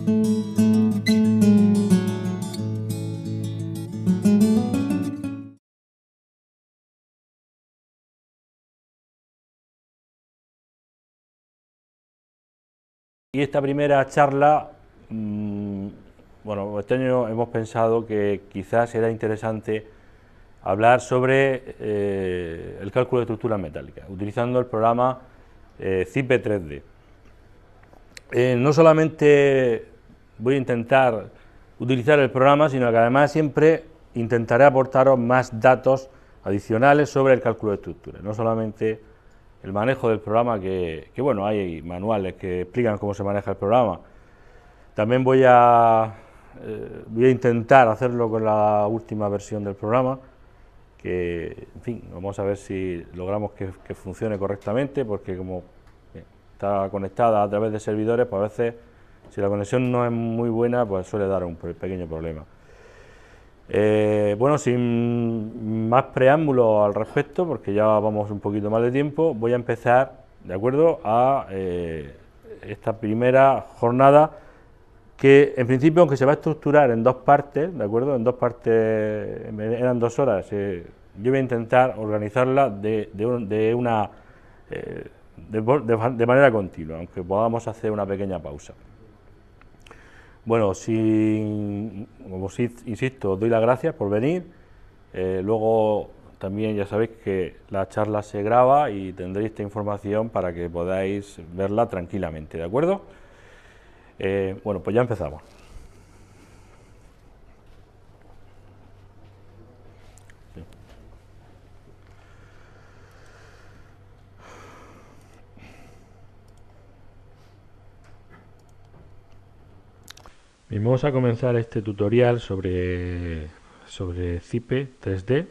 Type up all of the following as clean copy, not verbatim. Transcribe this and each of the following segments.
Y esta primera charla, bueno, este año hemos pensado que quizás era interesante hablar sobre el cálculo de estructuras metálicas, utilizando el programa CIPE 3D. No solamente voy a intentar utilizar el programa, sino que además siempre intentaré aportaros más datos adicionales sobre el cálculo de estructuras, no solamente el manejo del programa, que bueno, hay manuales que explican cómo se maneja el programa. También voy a intentar hacerlo con la última versión del programa, que, en fin, vamos a ver si logramos que funcione correctamente, porque como está conectada a través de servidores, pues a veces, si la conexión no es muy buena, pues suele dar un pequeño problema. Bueno, sin más preámbulos al respecto, porque ya vamos un poquito más de tiempo, voy a empezar, de acuerdo, a esta primera jornada, que en principio, aunque se va a estructurar en dos partes, de acuerdo, en dos partes, eran 2 horas, yo voy a intentar organizarla de manera continua, aunque podamos hacer una pequeña pausa. Bueno, como insisto, os doy las gracias por venir. Luego también ya sabéis que la charla se graba y tendréis esta información para que podáis verla tranquilamente, ¿de acuerdo? Bueno, pues ya empezamos. Bien, vamos a comenzar este tutorial sobre CIPE 3D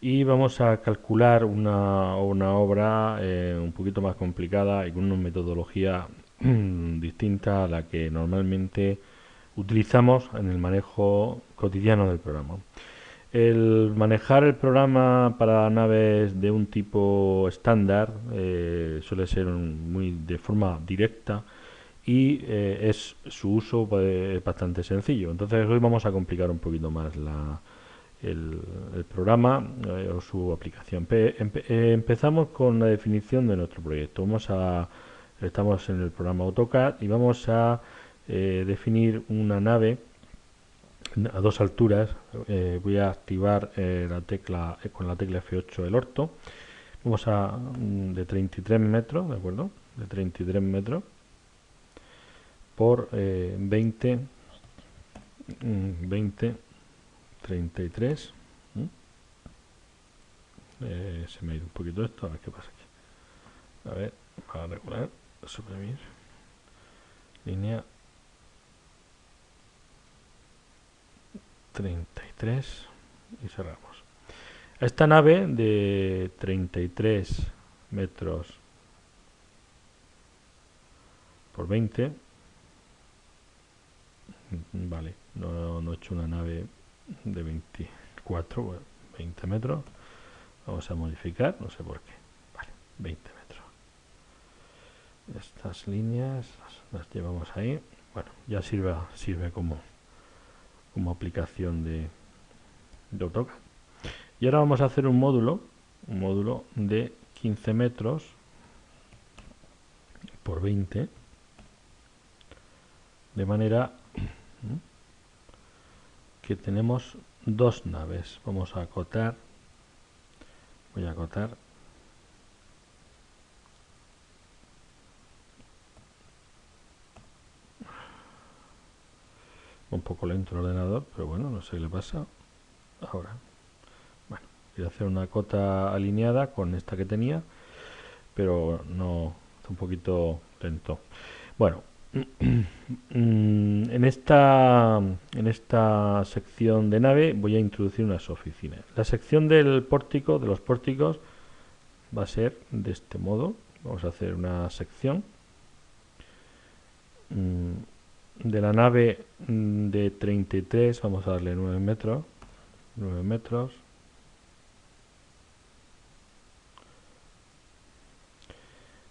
y vamos a calcular una obra un poquito más complicada y con una metodología distinta a la que normalmente utilizamos en el manejo cotidiano del programa. El manejar el programa para naves de un tipo estándar suele ser muy de forma directa y su uso es bastante sencillo. Entonces hoy vamos a complicar un poquito más el programa o su aplicación. Empezamos con la definición de nuestro proyecto. Estamos en el programa AutoCAD y vamos a definir una nave a 2 alturas. Voy a activar con la tecla F8 el orto. Vamos de 33 metros, ¿de acuerdo? De 33 metros por 20, 33. Se me ha ido un poquito esto, a ver qué pasa aquí. A ver, para regular, suprimir, línea 33 y cerramos. Esta nave de 33 metros por 20, vale, no he hecho una nave de 24, bueno, 20 metros. Vamos a modificar, no sé por qué. Vale, 20 metros. Estas líneas las llevamos ahí. Bueno, ya sirve como aplicación de AutoCAD. Y ahora vamos a hacer un módulo de 15 metros por 20, de manera que tenemos 2 naves. Vamos a acotar. Voy a acotar. Un poco lento el ordenador, pero bueno, no sé qué le pasa. Ahora. Bueno, voy a hacer una cota alineada con esta que tenía, pero no, está un poquito lento. Bueno, en esta sección de nave voy a introducir unas oficinas. La sección del pórtico, de los pórticos, va a ser de este modo. Vamos a hacer una sección de la nave de 33, vamos a darle 9 metros. 9 metros.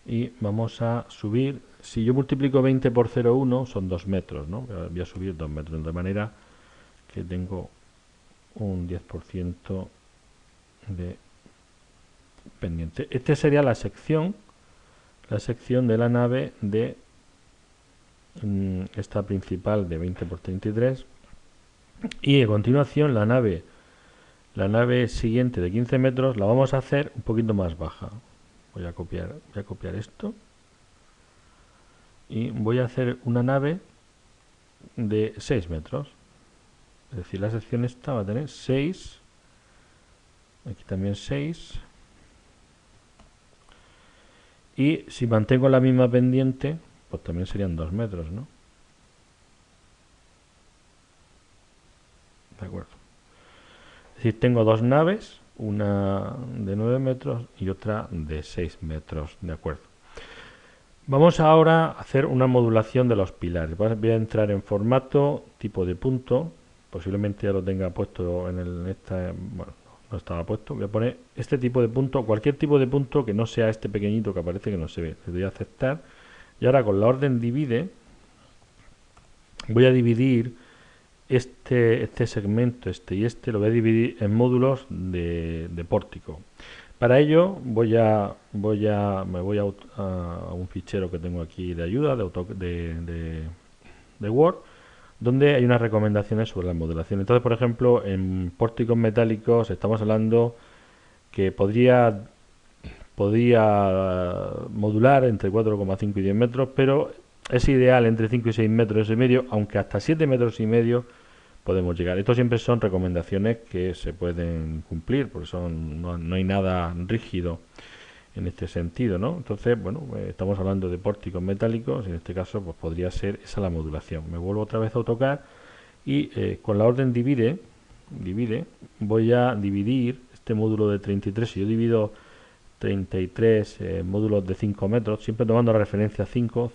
Y vamos a subir si yo multiplico 20 por 0,1 son 2 metros, ¿no? Voy a subir 2 metros, de manera que tengo un 10% de pendiente. Esta sería la sección de la nave de esta principal de 20 por 33, y a continuación la nave siguiente de 15 metros la vamos a hacer un poquito más baja. Voy a copiar esto y voy a hacer una nave de 6 metros. Es decir, la sección esta va a tener 6, aquí también 6, y si mantengo la misma pendiente, pues también serían 2 metros, ¿no? De acuerdo. Es decir, tengo dos naves, una de 9 metros y otra de 6 metros, ¿de acuerdo? Vamos ahora a hacer una modulación de los pilares. Voy a entrar en formato, tipo de punto, posiblemente ya lo tenga puesto bueno, no estaba puesto. Voy a poner este tipo de punto, cualquier tipo de punto que no sea este pequeñito que aparece que no se ve. Le doy a aceptar. Y ahora con la orden divide, voy a dividir este segmento, y lo voy a dividir en módulos de pórtico. Para ello me voy a un fichero que tengo aquí de ayuda de Word, donde hay unas recomendaciones sobre la modulación. Entonces, por ejemplo, en pórticos metálicos estamos hablando que podría modular entre 4,5 y 10 metros, pero es ideal entre 5 y 6 metros y medio, aunque hasta 7 metros y medio podemos llegar. Esto siempre son recomendaciones que se pueden cumplir, porque no hay nada rígido en este sentido, ¿no? Entonces, bueno, estamos hablando de pórticos metálicos, y en este caso pues podría ser esa la modulación. Me vuelvo otra vez a AutoCAD y con la orden divide, voy a dividir este módulo de 33. Si yo divido 33 módulos de 5 metros, siempre tomando la referencia 5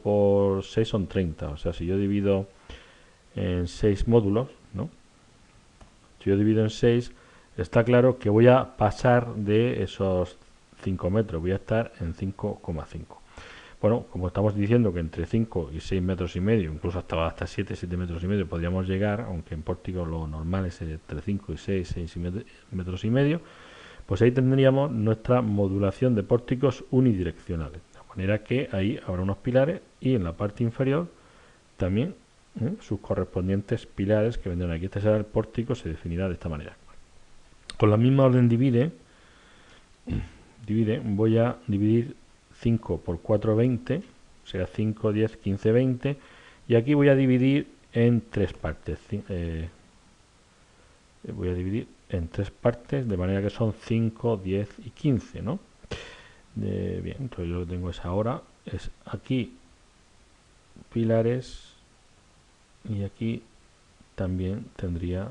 por 6 son 30, o sea, si yo divido en 6 módulos, ¿no? Si yo divido en 6, está claro que voy a pasar de esos 5 metros, voy a estar en 5,5. Bueno, como estamos diciendo que entre 5 y 6 metros y medio, incluso hasta 7 metros y medio podríamos llegar, aunque en pórtico lo normal es entre 5 y 6 metros y medio, pues ahí tendríamos nuestra modulación de pórticos unidireccionales. De manera que ahí habrá unos pilares y en la parte inferior también sus correspondientes pilares que vendrán aquí. Este será el pórtico, se definirá de esta manera. Con la misma orden divide, voy a dividir 5 por 4, 20, o sea 5, 10, 15, 20, y aquí voy a dividir en 3 partes. Voy a dividir en 3 partes, de manera que son 5, 10 y 15, ¿no? Bien, entonces yo lo tengo ahora, es aquí pilares, y aquí también tendría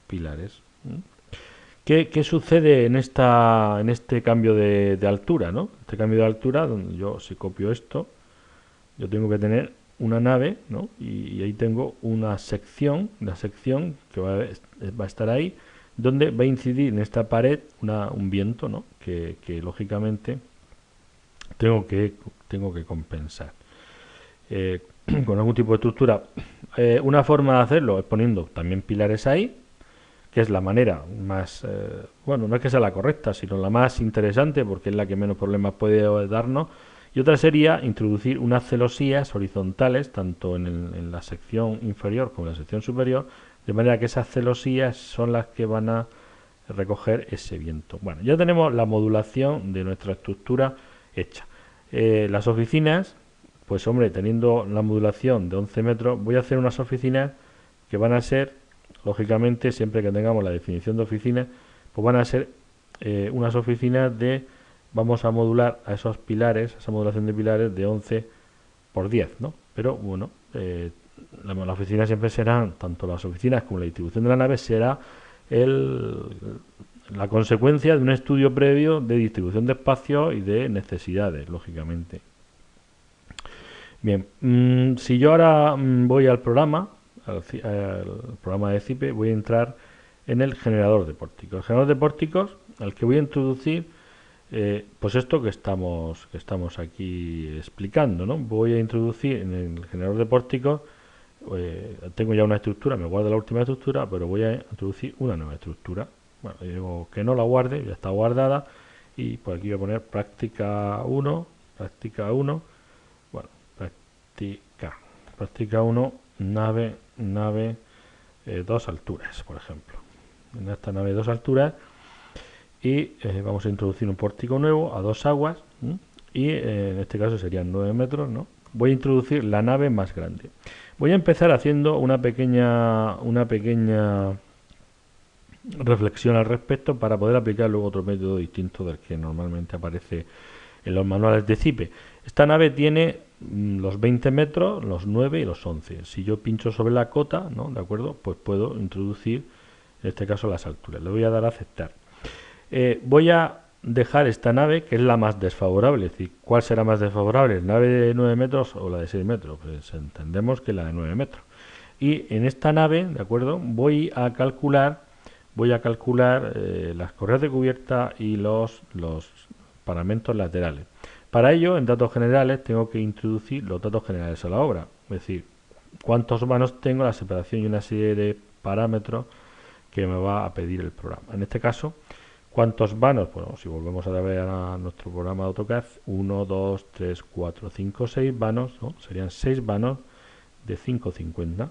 pilares. ¿Qué sucede en este cambio de altura, ¿no? Este cambio de altura, donde yo si copio esto, yo tengo que tener una nave, ¿no? Y ahí tengo una sección que va a estar ahí, donde va a incidir en esta pared un viento, ¿no? Que lógicamente tengo que compensar. Con algún tipo de estructura. Una forma de hacerlo es poniendo también pilares ahí, que es la manera más, bueno, no es que sea la correcta, sino la más interesante, porque es la que menos problemas puede darnos. Y otra sería introducir unas celosías horizontales, tanto en la sección inferior como en la sección superior, de manera que esas celosías son las que van a recoger ese viento. Bueno, ya tenemos la modulación de nuestra estructura hecha. Las oficinas, pues hombre, teniendo la modulación de 11 metros, voy a hacer unas oficinas que van a ser, lógicamente, siempre que tengamos la definición de oficina, pues van a ser unas oficinas vamos a modular a esos pilares, esa modulación de pilares de 11 por 10, ¿no? Pero bueno, la oficina siempre serán, tanto las oficinas como la distribución de la nave, será la consecuencia de un estudio previo de distribución de espacios y de necesidades, lógicamente. Bien, si yo ahora voy al programa de CIPE, voy a entrar en el generador de pórticos. El generador de pórticos al que voy a introducir Pues esto que estamos aquí explicando, ¿no? Voy a introducir en el generador de pórticos, tengo ya una estructura, me guardo la última estructura, pero voy a introducir una nueva estructura. Bueno, digo que no la guarde, ya está guardada, y por aquí voy a poner práctica 1, bueno, práctica 1, nave 2 alturas, por ejemplo. En esta nave 2 alturas, y vamos a introducir un pórtico nuevo a 2 aguas, y en este caso serían 9 metros, ¿no? Voy a introducir la nave más grande. Voy a empezar haciendo una pequeña reflexión al respecto para poder aplicar luego otro método distinto del que normalmente aparece en los manuales de CIPE. Esta nave tiene los 20 metros, los 9 y los 11. Si yo pincho sobre la cota, ¿no? ¿De acuerdo? Pues puedo introducir, en este caso, las alturas. Le voy a dar a aceptar. Voy a dejar esta nave, que es la más desfavorable. Es decir, ¿cuál será más desfavorable? ¿La nave de 9 metros o la de 6 metros? Pues entendemos que la de 9 metros. Y en esta nave, ¿de acuerdo? Voy a calcular las correas de cubierta y los paramentos laterales. Para ello, en datos generales, tengo que introducir los datos generales a la obra. Es decir, cuántos vanos tengo, la separación y una serie de parámetros que me va a pedir el programa. En este caso, ¿cuántos vanos? Bueno, si volvemos a ver a nuestro programa de AutoCAD, 1, 2, 3, 4, 5, 6 vanos, ¿no? Serían 6 vanos de 5,50,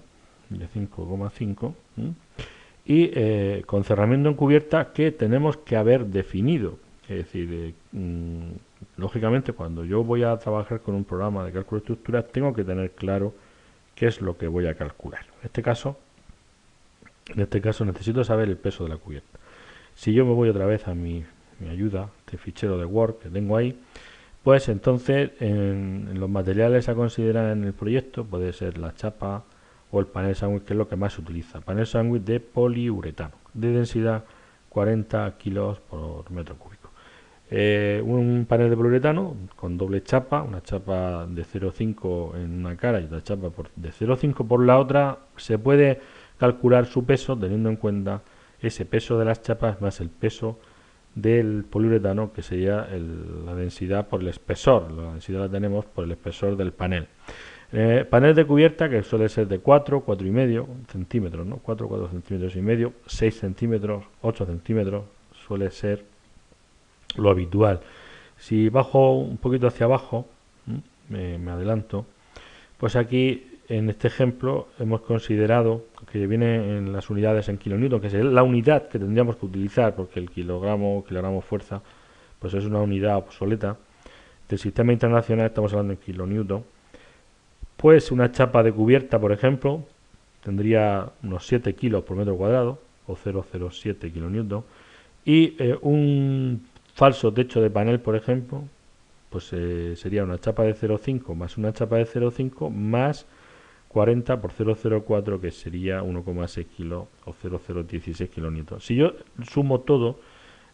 de 5,5, y con cerramiento en cubierta que tenemos que haber definido. Es decir, lógicamente, cuando yo voy a trabajar con un programa de cálculo de estructuras, tengo que tener claro qué es lo que voy a calcular. En este caso necesito saber el peso de la cubierta. Si yo me voy otra vez a mi ayuda, este fichero de Word que tengo ahí, pues entonces en los materiales a considerar en el proyecto puede ser la chapa o el panel sándwich, que es lo que más se utiliza. Panel sándwich de poliuretano, de densidad 40 kilos por metro cúbico. Un panel de poliuretano con doble chapa, una chapa de 0,5 en una cara y otra chapa de 0,5 por la otra. Se puede calcular su peso teniendo en cuenta ese peso de las chapas más el peso del poliuretano, que sería la densidad por el espesor. La densidad la tenemos por el espesor del panel. Panel de cubierta, que suele ser de 4,5 centímetros, ¿no? 4 centímetros y medio, 6 centímetros, 8 centímetros, suele ser lo habitual. Si bajo un poquito hacia abajo, me adelanto, pues aquí en este ejemplo hemos considerado que viene en las unidades en kilonewton, que es la unidad que tendríamos que utilizar, porque el kilogramo fuerza, pues es una unidad obsoleta. Del sistema internacional estamos hablando en kilonewton. Pues una chapa de cubierta, por ejemplo, tendría unos 7 kilos por metro cuadrado, o 0,07 kilonewton, y un falso techo de panel, por ejemplo, pues sería una chapa de 0,5 más una chapa de 0,5 más 40 por 0,04, que sería 1,6 kilos o 0,016 kilonewton. Si yo sumo todo,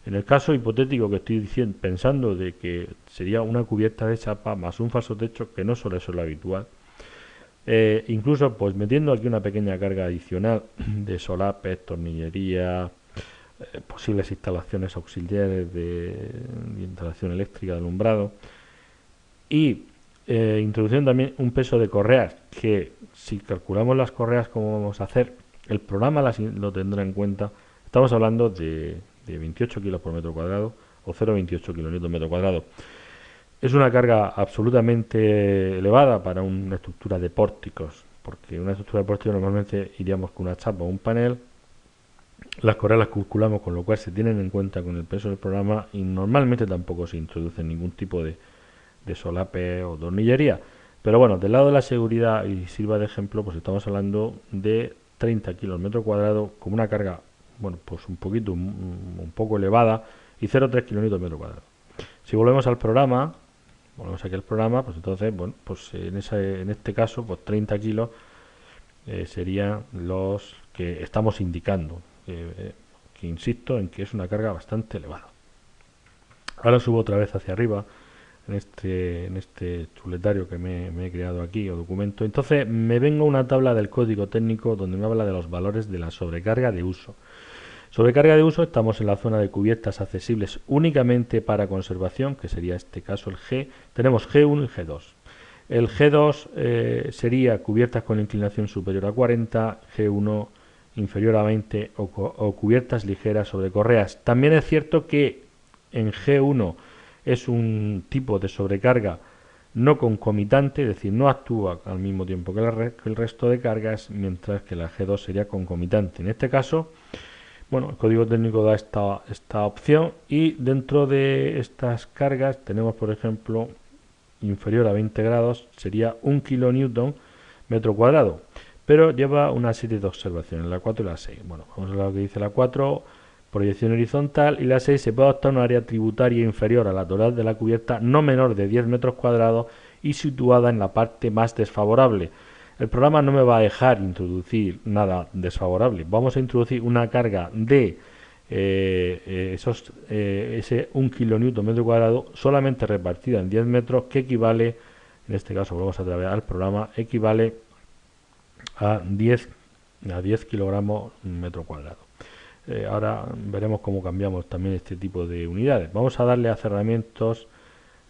en el caso hipotético que estoy diciendo, pensando de que sería una cubierta de chapa más un falso techo, que no suele ser lo habitual, incluso pues metiendo aquí una pequeña carga adicional de solapes, tornillería, posibles instalaciones auxiliares de instalación eléctrica de alumbrado, y introduciendo también un peso de correas, que si calculamos las correas como vamos a hacer, el programa lo tendrá en cuenta. Estamos hablando de 28 kilos por metro cuadrado o 0,28 kilonewton metro cuadrado. Es una carga absolutamente elevada para una estructura de pórticos, porque una estructura de pórticos normalmente iríamos con una chapa o un panel. Las correas las calculamos, con lo cual se tienen en cuenta con el peso del programa, y normalmente tampoco se introduce ningún tipo de solape o tornillería. Pero bueno, del lado de la seguridad, y sirva de ejemplo, pues estamos hablando de 30 kilos metro cuadrado con una carga, bueno, pues un poco elevada, y 0,3 kilonewton metro cuadrado. Si volvemos al programa, pues entonces, bueno, pues en este caso, pues 30 kilos serían los que estamos indicando, que insisto en que es una carga bastante elevada. Ahora subo otra vez hacia arriba en este chuletario que me he creado aquí, o documento. Entonces me vengo a una tabla del código técnico donde me habla de los valores de la sobrecarga de uso. Sobrecarga de uso, estamos en la zona de cubiertas accesibles únicamente para conservación, que sería este caso el G. Tenemos G1 y G2. El G2 sería cubiertas con inclinación superior a 40, G1 inferior a 20 o cubiertas ligeras sobre correas. También es cierto que en G1 es un tipo de sobrecarga no concomitante, es decir, no actúa al mismo tiempo que el resto de cargas, mientras que la G2 sería concomitante. En este caso, bueno, el código técnico da esta opción, y dentro de estas cargas tenemos, por ejemplo, inferior a 20 grados, sería 1 kilonewton metro cuadrado, pero lleva una serie de observaciones, la 4 y la 6. Bueno, vamos a ver lo que dice la 4, proyección horizontal, y la 6, se puede adoptar un área tributaria inferior a la total de la cubierta, no menor de 10 metros cuadrados y situada en la parte más desfavorable. El programa no me va a dejar introducir nada desfavorable. Vamos a introducir una carga de ese 1 kilonewton metro cuadrado solamente repartida en 10 metros, que equivale, en este caso volvemos a traer al programa, equivale a 10 kilogramos metro cuadrado. Ahora veremos cómo cambiamos también este tipo de unidades. Vamos a darle a cerramientos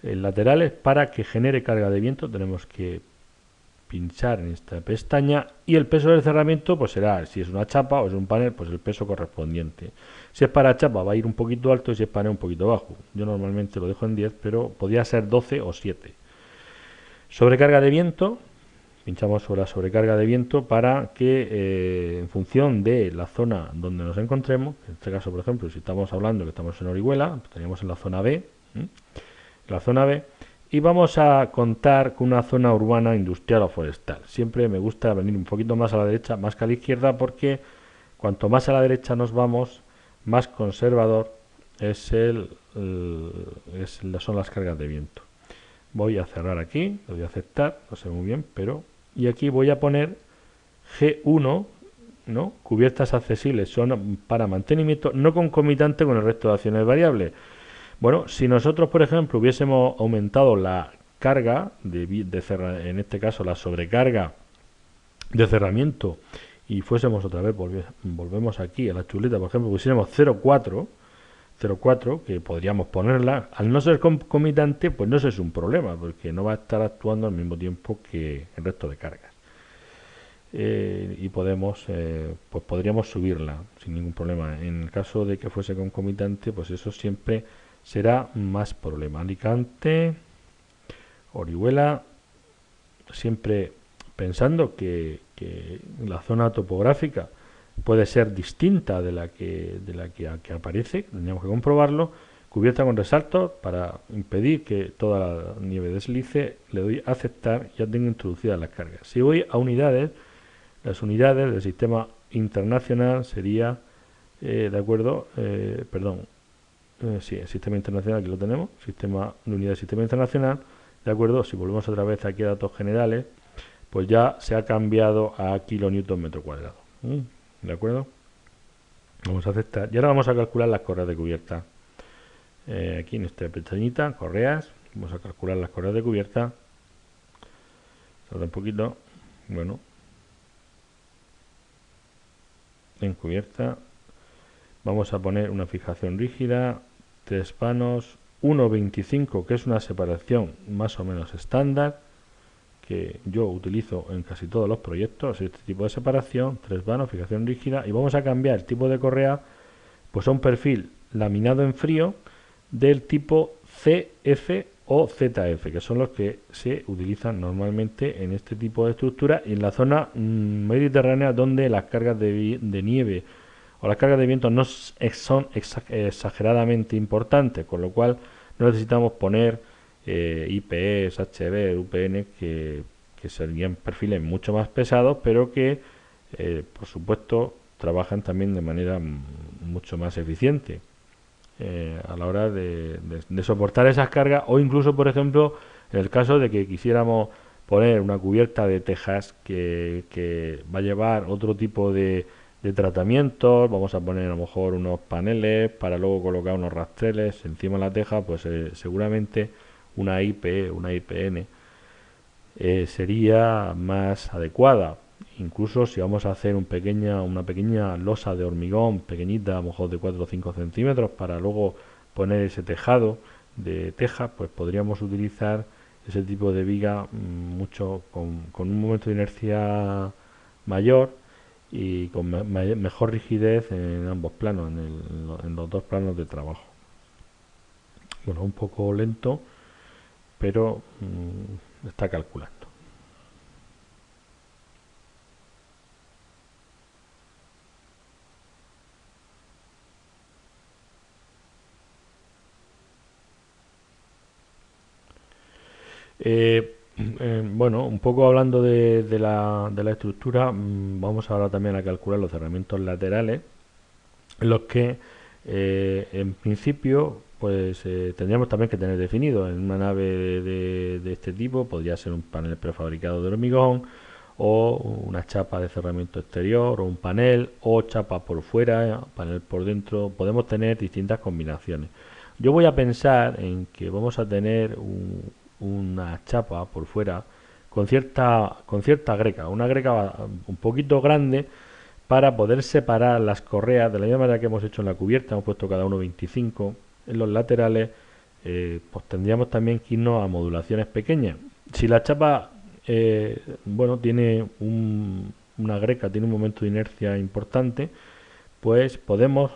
laterales para que genere carga de viento. Tenemos que pinchar en esta pestaña, y el peso del cerramiento pues será, si es una chapa o es un panel, pues el peso correspondiente. Si es para chapa va a ir un poquito alto, y si es panel un poquito bajo. Yo normalmente lo dejo en 10, pero podría ser 12 o 7. Sobrecarga de viento. Pinchamos sobre la sobrecarga de viento para que en función de la zona donde nos encontremos, en este caso por ejemplo si estamos hablando que estamos en Orihuela, estaríamos en la zona B, y vamos a contar con una zona urbana, industrial o forestal. Siempre me gusta venir un poquito más a la derecha, más que a la izquierda, porque cuanto más a la derecha nos vamos, más conservador son las cargas de viento. Voy a cerrar aquí, lo voy a aceptar, no sé muy bien, pero... Y aquí voy a poner G1, ¿no? Cubiertas accesibles son para mantenimiento no concomitante con el resto de acciones variables. Bueno, si nosotros, por ejemplo, hubiésemos aumentado la carga, en este caso la sobrecarga de cerramiento, y fuésemos otra vez, volvemos aquí a la chuleta, por ejemplo, pusiéramos 0,4, que podríamos ponerla, al no ser concomitante, pues no es un problema, porque no va a estar actuando al mismo tiempo que el resto de cargas. Y podríamos subirla sin ningún problema. En el caso de que fuese concomitante, pues eso siempre será más problema. Alicante, Orihuela, siempre pensando que la zona topográfica puede ser distinta de la que aparece, tendríamos que comprobarlo. Cubierta con resaltos para impedir que toda la nieve deslice. Le doy a aceptar, ya tengo introducidas las cargas. Si voy a unidades, las unidades del sistema internacional sería, de acuerdo, sí, el sistema internacional, aquí lo tenemos, sistema de unidad del sistema internacional, de acuerdo. Si volvemos otra vez aquí a datos generales, pues ya se ha cambiado a kilonewton metro cuadrado. ¿De acuerdo? Vamos a aceptar. Y ahora vamos a calcular las correas de cubierta. Aquí en esta pestañita, correas, vamos a calcular las correas de cubierta. Salta un poquito. Bueno. En cubierta. Vamos a poner una fijación rígida, 3 vanos, 1,25, que es una separación más o menos estándar, que yo utilizo en casi todos los proyectos, este tipo de separación, 3 vanos, fijación rígida, y vamos a cambiar el tipo de correa pues a un perfil laminado en frío del tipo CF o ZF, que son los que se utilizan normalmente en este tipo de estructura y en la zona mediterránea, donde las cargas de nieve o las cargas de viento no son exageradamente importantes, con lo cual no necesitamos poner IPS, HB, UPN, que serían perfiles mucho más pesados, pero que por supuesto trabajan también de manera mucho más eficiente a la hora de soportar esas cargas, o incluso, por ejemplo, en el caso de que quisiéramos poner una cubierta de tejas que va a llevar otro tipo de tratamientos. Vamos a poner a lo mejor unos paneles para luego colocar unos rastreles encima de la teja, pues seguramente una IP, una IPN sería más adecuada, incluso si vamos a hacer una pequeña losa de hormigón pequeñita, a lo mejor de 4 o 5 centímetros, para luego poner ese tejado de teja, pues podríamos utilizar ese tipo de viga mucho con un momento de inercia mayor y con mejor rigidez en ambos planos, en los dos planos de trabajo. Bueno, un poco lento, pero está calculando. Bueno, un poco hablando de la estructura, vamos ahora también a calcular los cerramientos laterales, en los que en principio pues tendríamos también que tener definido en una nave de este tipo. Podría ser un panel prefabricado de hormigón, o una chapa de cerramiento exterior, o un panel, o chapa por fuera, panel por dentro. Podemos tener distintas combinaciones. Yo voy a pensar en que vamos a tener una chapa por fuera con cierta greca, una greca un poquito grande, para poder separar las correas de la misma manera que hemos hecho en la cubierta. Hemos puesto cada uno 25 en los laterales. Pues tendríamos también que irnos a modulaciones pequeñas. Si la chapa bueno, tiene una greca, tiene un momento de inercia importante, pues podemos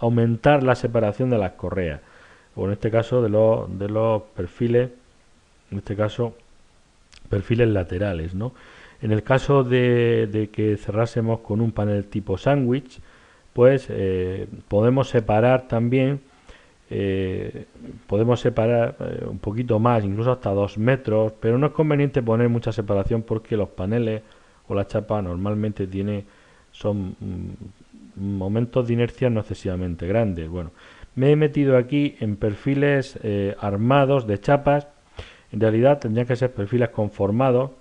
aumentar la separación de las correas, o en este caso de los perfiles, en este caso perfiles laterales, ¿no? En el caso de que cerrásemos con un panel tipo sándwich, pues podemos separar también, un poquito más, incluso hasta 2 metros, pero no es conveniente poner mucha separación, porque los paneles o la chapa normalmente son momentos de inercia no excesivamente grandes. Bueno, me he metido aquí en perfiles armados de chapas. En realidad tendrían que ser perfiles conformados,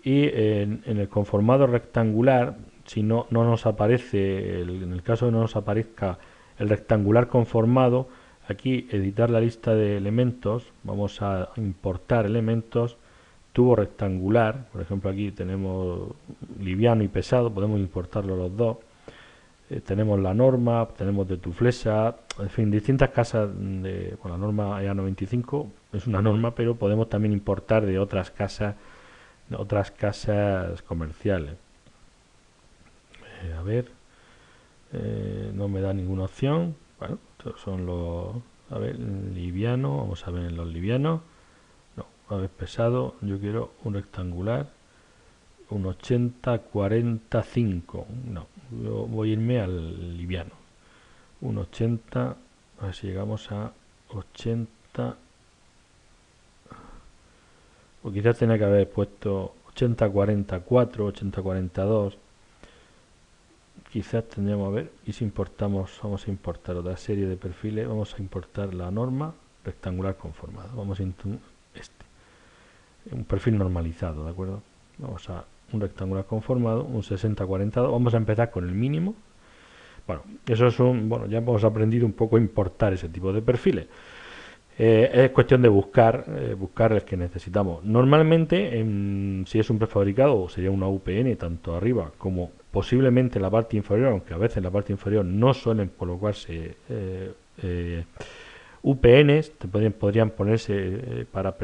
y en el conformado rectangular, si no nos aparece, en el caso de no nos aparezca el rectangular conformado, aquí editar la lista de elementos, vamos a importar elementos, tubo rectangular, por ejemplo aquí tenemos liviano y pesado, podemos importarlo los dos. Tenemos la norma, tenemos de Tuflesa, en fin, distintas casas la norma EA95 es una norma, pero podemos también importar de otras casas comerciales. A ver, no me da ninguna opción. Bueno, estos son los... A ver, liviano, vamos a ver en los livianos. No, a ver, pesado, yo quiero un rectangular, un 80-45. No, yo voy a irme al liviano. Un 80, a ver si llegamos a 80. O quizás tenía que haber puesto 80-44, 80-42. Quizás tendríamos, a ver, y si importamos, vamos a importar otra serie de perfiles, vamos a importar la norma rectangular conformado, vamos a un perfil normalizado, ¿de acuerdo? Vamos a un rectangular conformado, un 60-42, vamos a empezar con el mínimo. Bueno, eso es bueno, ya hemos aprendido un poco a importar ese tipo de perfiles. Es cuestión de buscar el que necesitamos. Normalmente, si es un prefabricado, sería una UPN, tanto arriba como posiblemente la parte inferior, aunque a veces en la parte inferior no suelen colocarse UPNs, podrían ponerse para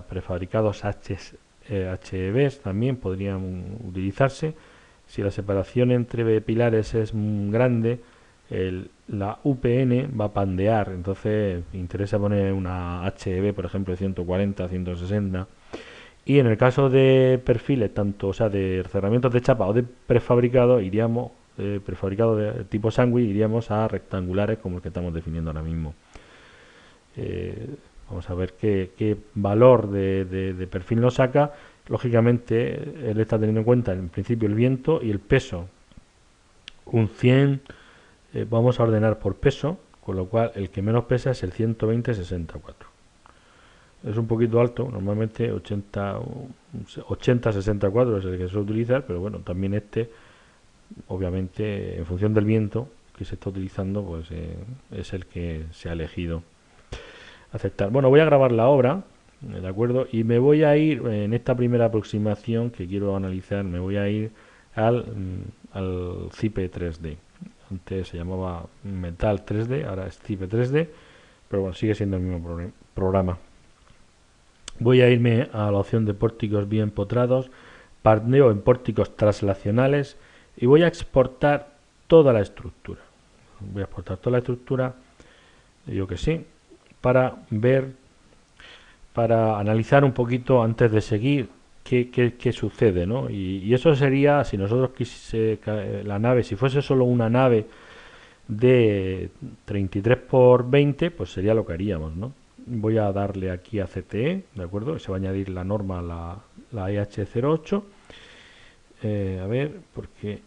prefabricados HEBs, también podrían utilizarse. Si la separación entre pilares es grande, la UPN va a pandear, entonces interesa poner una HEB, por ejemplo, de 140, 160. Y en el caso de perfiles, tanto, o sea, de cerramientos de chapa o de prefabricado, prefabricado de tipo sándwich, iríamos a rectangulares como el que estamos definiendo ahora mismo. Vamos a ver qué valor de perfil nos saca. Lógicamente, él está teniendo en cuenta en principio el viento y el peso. Un 100, vamos a ordenar por peso, con lo cual el que menos pesa es el 120-64. Es un poquito alto, normalmente 80-64 es el que se suele utilizar, pero bueno, también obviamente, en función del viento que se está utilizando, pues es el que se ha elegido aceptar. Bueno, voy a grabar la obra ¿de acuerdo? Y me voy a ir, en esta primera aproximación que quiero analizar, me voy a ir al ZIP 3D. Antes se llamaba Metal 3D, ahora es ZIP 3D, pero bueno, sigue siendo el mismo programa. Voy a irme a la opción de pórticos bien empotrados, parteo en pórticos translacionales y voy a exportar toda la estructura. Voy a exportar toda la estructura, yo que sí, para ver, para analizar un poquito antes de seguir qué sucede, ¿no? Y eso sería, si nosotros la nave, si fuese solo una nave de 33 por 20, pues sería lo que haríamos, ¿no? Voy a darle aquí a CTE, ¿de acuerdo? Se va a añadir la norma, la EH08. A ver, porque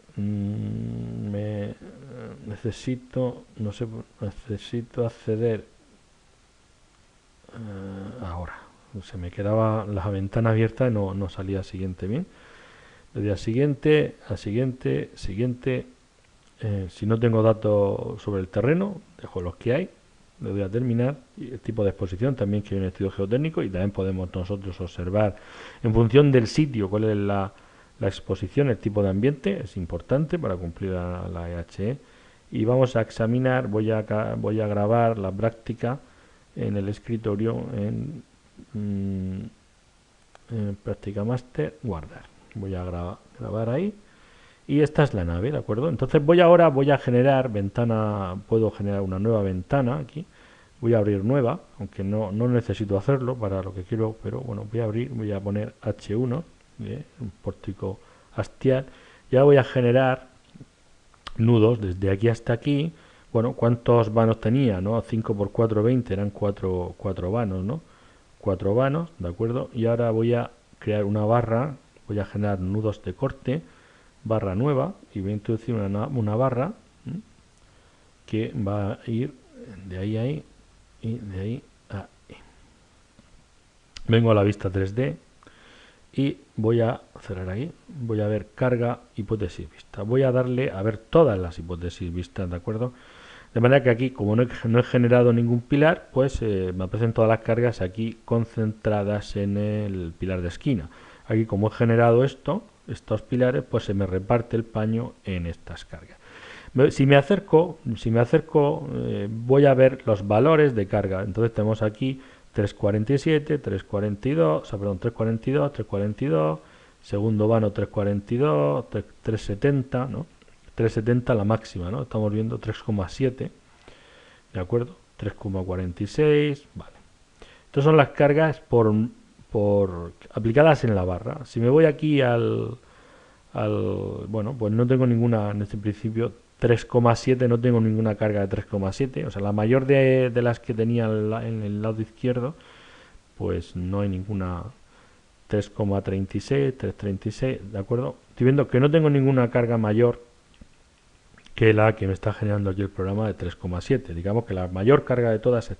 necesito, no sé, necesito acceder ahora. Se me quedaba la ventana abierta y no salía siguiente bien. Le doy a siguiente, siguiente. Si no tengo datos sobre el terreno, dejo los que hay. Le doy a terminar. Y el tipo de exposición también, que hay un estudio geotécnico, y también podemos nosotros observar en función del sitio cuál es la exposición, el tipo de ambiente. Es importante para cumplir la EHE. Y vamos a examinar, voy a grabar la práctica en el escritorio en práctica máster, guardar. Voy a grabar ahí. Y esta es la nave, ¿de acuerdo? Entonces voy a generar ventana, puedo generar una nueva ventana aquí. Voy a abrir nueva, aunque no necesito hacerlo para lo que quiero, pero bueno, voy a poner H1, un pórtico hastial. Ya voy a generar nudos desde aquí hasta aquí. Bueno, ¿cuántos vanos tenía? ¿No? 5 por 4, 20, eran 4 vanos, ¿no? 4 vanos, ¿de acuerdo? Y ahora voy a crear una barra, voy a generar nudos de corte, barra nueva, y voy a introducir una barra que va a ir de ahí a ahí y de ahí a ahí. Vengo a la vista 3D y voy a cerrar ahí, voy a ver carga, hipótesis vista. Voy a darle a ver todas las hipótesis vistas, ¿de acuerdo? De manera que aquí, como no he generado ningún pilar, pues me aparecen todas las cargas aquí concentradas en el pilar de esquina. Aquí, como he generado estos pilares, pues se me reparte el paño en estas cargas. Si me acerco, voy a ver los valores de carga. Entonces tenemos aquí 347, 342, perdón, 342, 342, segundo vano 342, 370, ¿no? 370 la máxima, ¿no? Estamos viendo 3,7, ¿de acuerdo? 3,46, vale. Estas son las cargas por aplicadas en la barra. Si me voy aquí bueno, pues no tengo ninguna, en este principio 3,7, no tengo ninguna carga de 3,7, o sea, la mayor de las que tenía en el lado izquierdo, pues no hay ninguna. 3,36, 3,36, ¿de acuerdo? Estoy viendo que no tengo ninguna carga mayor que la que me está generando aquí el programa de 3,7. Digamos que la mayor carga de todas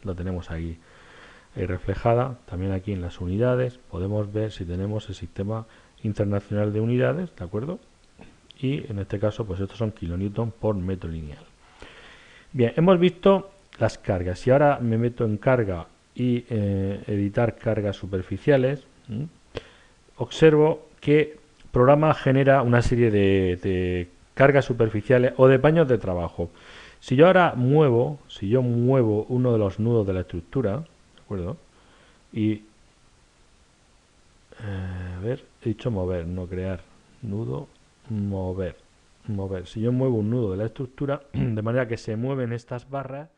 la tenemos ahí reflejada. También aquí en las unidades podemos ver si tenemos el sistema internacional de unidades, ¿de acuerdo? Y en este caso, pues estos son kilonewton por metro lineal. Bien, hemos visto las cargas. Y ahora me meto en carga y editar cargas superficiales. Observo que el programa genera una serie de cargas superficiales o de paños de trabajo. Si yo ahora muevo uno de los nudos de la estructura, ¿de acuerdo? Y a ver, he dicho mover, no crear. Nudo, mover. Si yo muevo un nudo de la estructura, de manera que se mueven estas barras,